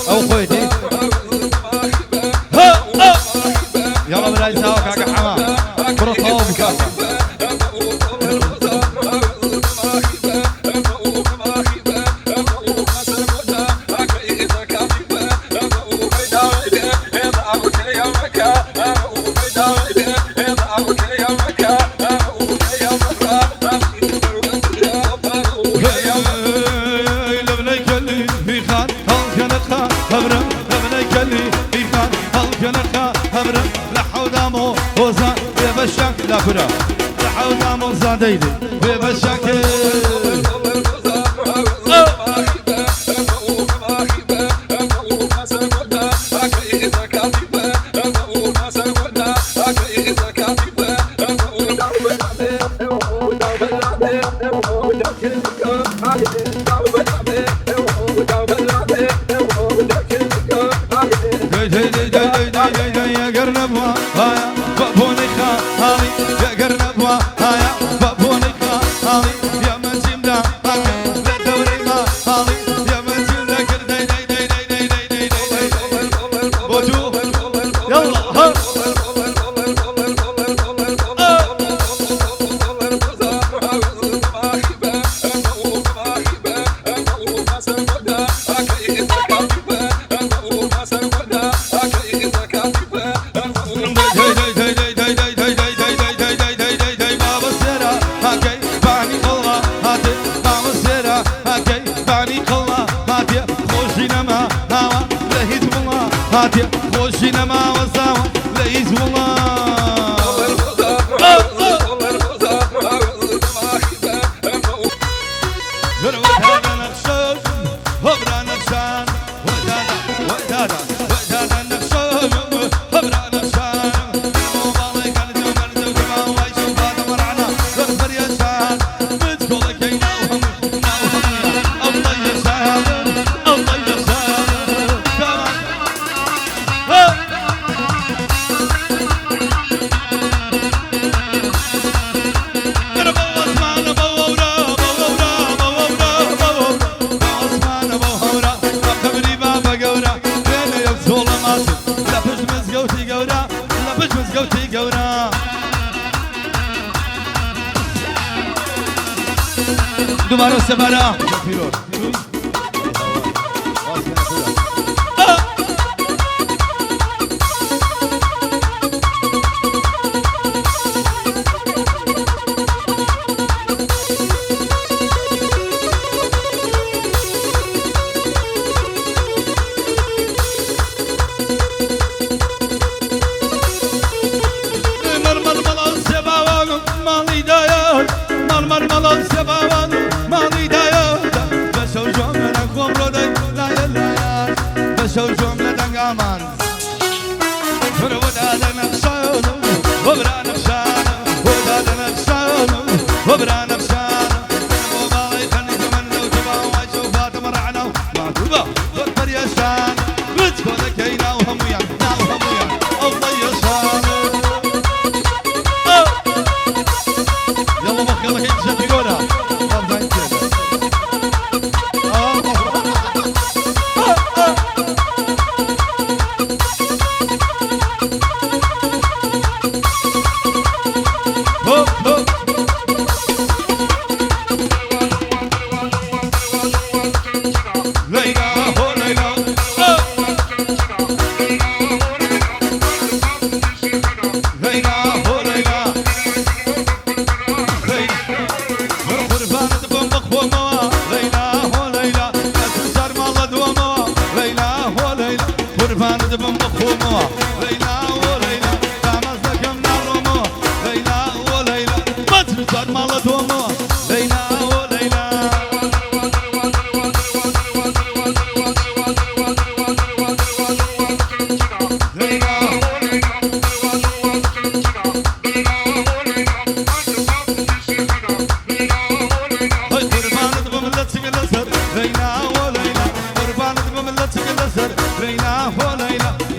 او خويتي يلا بلا يساوك كاكا حمام برو طوب كاكا لا كنا لحونا مرزاديدي بمشاكل خوشينما وزاوة ليز والله هذا نقشون هبرا نقشان ودادا نقشون هبرا نقشان موبالي كان جمال دوكما وايشو بعد مرعنا غرفر يشان بتقول كينا وهم الله يشان الله يشان دوباره سبارا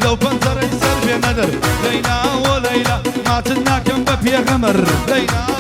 لو بنظر يسر بندر ليلى وليلى ما تناكم ببي غمر ليلى